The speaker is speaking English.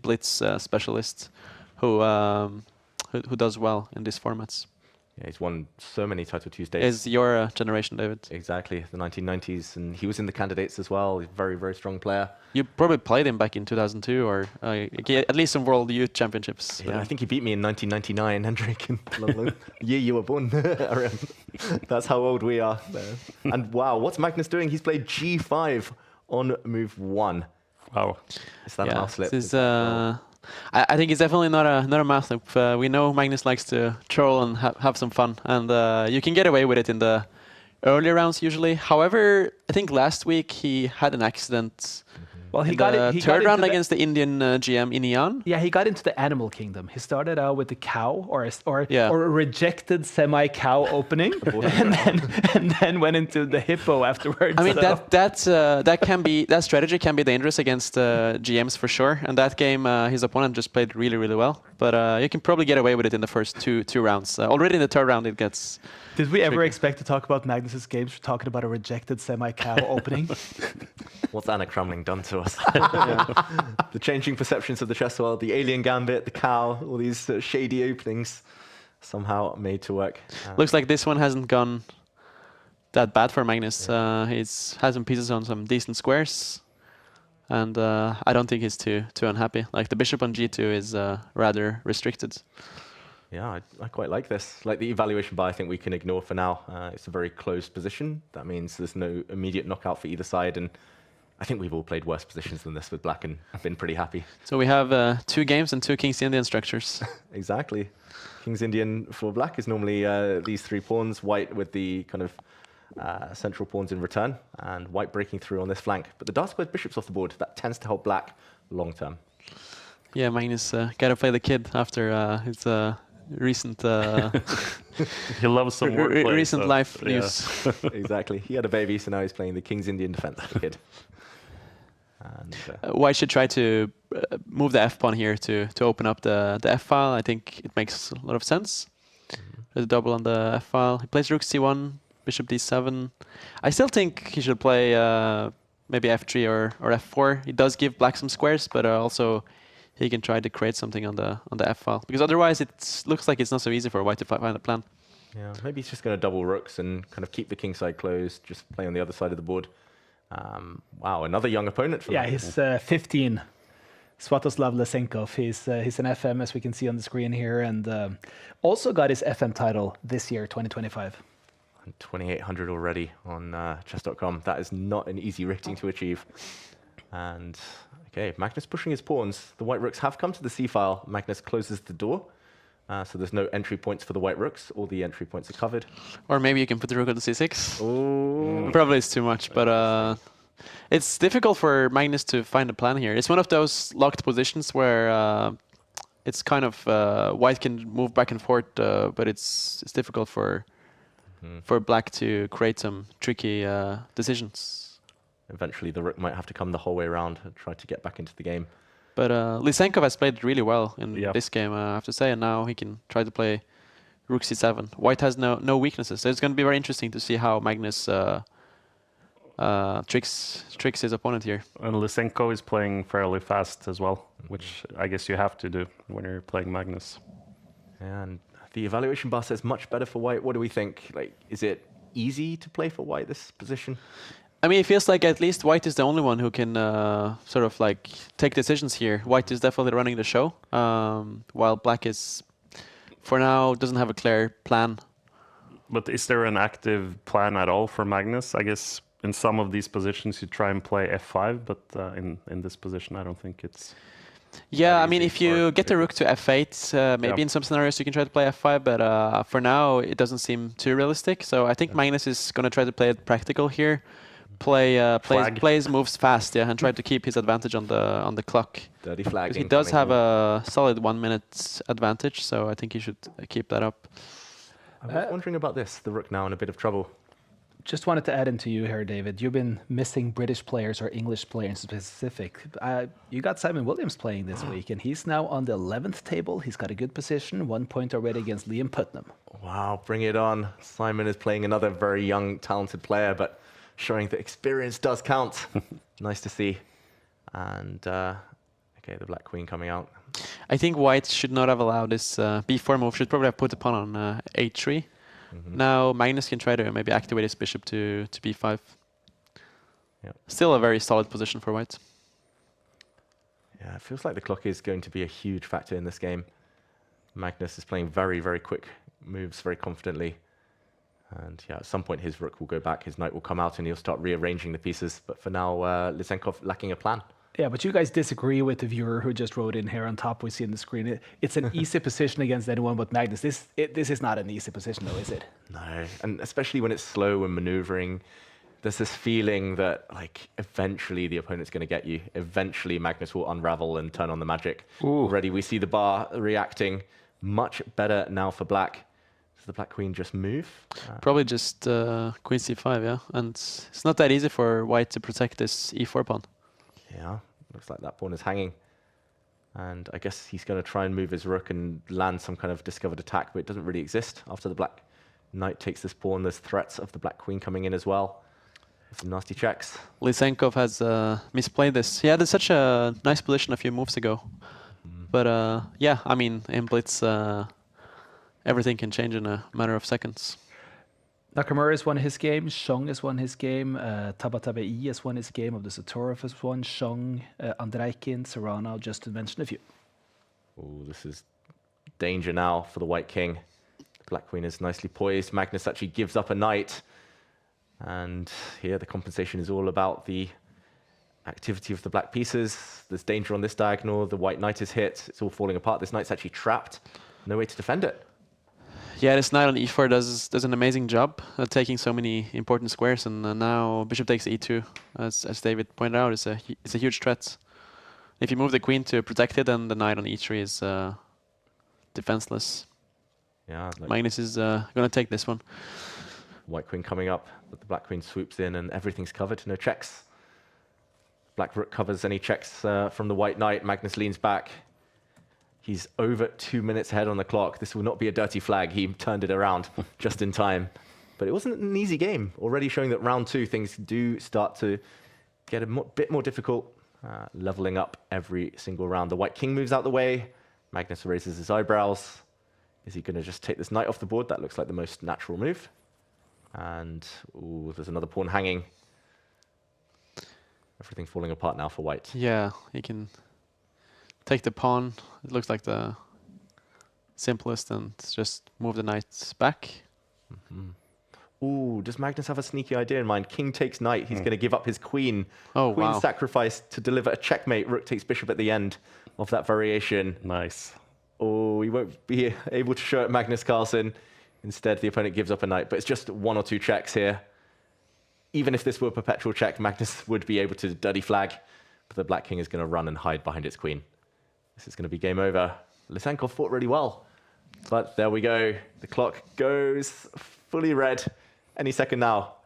Blitz specialist who does well in these formats. Yeah, he's won so many Title Tuesdays. Is your generation, David? Exactly, the 1990s, and he was in the candidates as well. He's a very, very strong player. You probably played him back in 2002, or at least in World Youth Championships. Yeah, I think he beat me in 1999, Hendrik, in year you were born. That's how old we are. And wow, what's Magnus doing? He's played G5 on move 1. Wow. Is that a mouse slip? This is, I think it's definitely not a mouse slip. We know Magnus likes to troll and have some fun, and you can get away with it in the earlier rounds usually. However, I think last week he had an accident. Well, he in got the it. third round against the Indian GM Inian. Yeah, he got into the animal kingdom. He started out with the cow or Yeah. a rejected semi-cow opening, and then went into the hippo afterwards. I mean that strategy can be dangerous against GMs for sure. And that game, his opponent just played really, really well. But you can probably get away with it in the first two rounds. Already in the third round, it gets. Did we ever tricky. expect to talk about Magnus's games for talking about a rejected semi-cow opening? What's Anna Crumling done to us? The changing perceptions of the chess world, the alien gambit, the cow, all these shady openings somehow made to work. Looks like this one hasn't gone that bad for Magnus. He's had some pieces on some decent squares, and I don't think he's too unhappy. Like the bishop on g2 is rather restricted. Yeah, I quite like this. Like the evaluation bar, I think we can ignore for now. It's a very closed position. That means there's no immediate knockout for either side, and I think we've all played worse positions than this with black and been pretty happy. So we have 2 games and 2 King's Indian structures. Exactly. King's Indian for black is normally these 3 pawns, white with the kind of central pawns in return, and white breaking through on this flank. But the dark squared bishop's off the board. That tends to help black long term. Yeah, Magnus gotta play the kid after his recent He loves some wordplay, recent so, life yeah. news. Exactly. He had a baby, so now he's playing the King's Indian defense kid. And, White should try to move the f pawn here to open up the f file. I think it makes a lot of sense. There's a double on the f file. He plays rook c1, bishop d7. I still think he should play maybe f3 or f4. He does give black some squares, but also he can try to create something on the f file, because otherwise it looks like it's not so easy for white to find a plan. yeah, maybe he's just going to double rooks and kind of keep the king side closed, just play on the other side of the board. Wow, another young opponent for Yeah, him. he's 15. Svatoslav Lisenkov. He's an FM, as we can see on the screen here, and also got his FM title this year, 2025. 2,800 already on chess.com. That is not an easy rating to achieve. And okay, Magnus pushing his pawns. The white rooks have come to the c file. Magnus closes the door. So there's no entry points for the white rooks. All the entry points are covered. Or maybe you can put the rook on the c6. Oh. Probably it's too much, but it's difficult for Magnus to find a plan here. It's one of those locked positions where it's kind of white can move back and forth, but it's difficult for black to create some tricky decisions. Eventually, the rook might have to come the whole way around and try to get back into the game. But Lisenkov has played really well in Yep. this game, I have to say, and now he can try to play rook c7. White has no weaknesses, so it's going to be very interesting to see how Magnus tricks his opponent here. And Lisenkov is playing fairly fast as well, which I guess you have to do when you're playing Magnus. And the evaluation bar says much better for white. What do we think? Like, is it easy to play for white this position? I mean, it feels like at least white is the only one who can sort of like take decisions here. White is definitely running the show, while black is, for now, doesn't have a clear plan. But is there an active plan at all for Magnus? I guess in some of these positions you try and play f5, but in this position I don't think it's... Yeah, I easy mean, if for you get the rook to f8, maybe Yeah. in some scenarios you can try to play f5, but for now it doesn't seem too realistic. So I think Magnus is going to try to play it practical here. Plays moves fast, yeah, and try to keep his advantage on the clock. Dirty flag. He does have a solid 1 minute advantage, so I think he should keep that up. I was wondering about this. The rook now in a bit of trouble. Just wanted to add into you here, David. You've been missing British players or English players specific. You got Simon Williams playing this week, and he's now on the 11th table. He's got a good position, 1 point already against Liam Putnam. Wow, bring it on. Simon is playing another very young, talented player, but showing that experience does count. Nice to see. And Okay, the black queen coming out. I think white should not have allowed this b4 move. Should probably have put the pawn on h3. Now Magnus can try to maybe activate his bishop to b5. Yep. Still a very solid position for white. Yeah, it feels like the clock is going to be a huge factor in this game. Magnus is playing very, very quick moves very confidently. And yeah, at some point his rook will go back, his knight will come out, and he'll start rearranging the pieces. But for now, Lisenkov lacking a plan. Yeah, but you guys disagree with the viewer who just wrote in here on top. We see on the screen. It's an easy position against anyone but Magnus. This is not an easy position, though, is it? No, and especially when it's slow and maneuvering, there's this feeling that like eventually the opponent's going to get you. Eventually Magnus will unravel and turn on the magic. Ooh. Already we see the bar reacting much better now for black. Does the black queen just move? Probably just queen c5, yeah. And it's not that easy for white to protect this e4 pawn. Yeah, looks like that pawn is hanging. And I guess he's going to try and move his rook and land some kind of discovered attack, but it doesn't really exist. After the black knight takes this pawn, there's threats of the black queen coming in as well. Some nasty checks. Lisenkov has misplayed this. He had such a nice position a few moves ago. But yeah, I mean, in Blitz, everything can change in a matter of seconds. Nakamura has won his game, Shong has won his game, Tabatabai has won his game, of the Satorov has won, Shong, Andreikin, Serrano, just to mention a few. Oh, this is danger now for the white king. Black queen is nicely poised. Magnus actually gives up a knight. And here the compensation is all about the activity of the black pieces. There's danger on this diagonal. The white knight is hit. It's all falling apart. This knight's actually trapped. No way to defend it. Yeah, this knight on e4 does an amazing job at taking so many important squares, and now bishop takes e2, as David pointed out, is a huge threat. If you move the queen to protect it, then the knight on e3 is defenseless. Yeah, like Magnus is going to take this one. white queen coming up, but the black queen swoops in and everything's covered. No checks. Black rook covers any checks from the white knight. Magnus leans back. He's over 2 minutes ahead on the clock. This will not be a dirty flag. He turned it around just in time. But it wasn't an easy game. Already showing that round two, things do start to get a bit more difficult, leveling up every single round. The white king moves out the way. Magnus raises his eyebrows. Is he going to just take this knight off the board? That looks like the most natural move. And ooh, there's another pawn hanging. Everything falling apart now for white. Yeah, he can take the pawn. It looks like the simplest, and just move the knight back. Ooh, does Magnus have a sneaky idea in mind? King takes knight. He's going to give up his queen. Oh, Queen wow. sacrifice to deliver a checkmate. Rook takes bishop at the end of that variation. Nice. Oh, he won't be able to show it Magnus Carlsen. Instead, the opponent gives up a knight. But it's just one or two checks here. Even if this were a perpetual check, Magnus would be able to dirty flag. But the black king is going to run and hide behind its queen. This is going to be game over. Lisenkov fought really well. But there we go. The clock goes fully red any second now.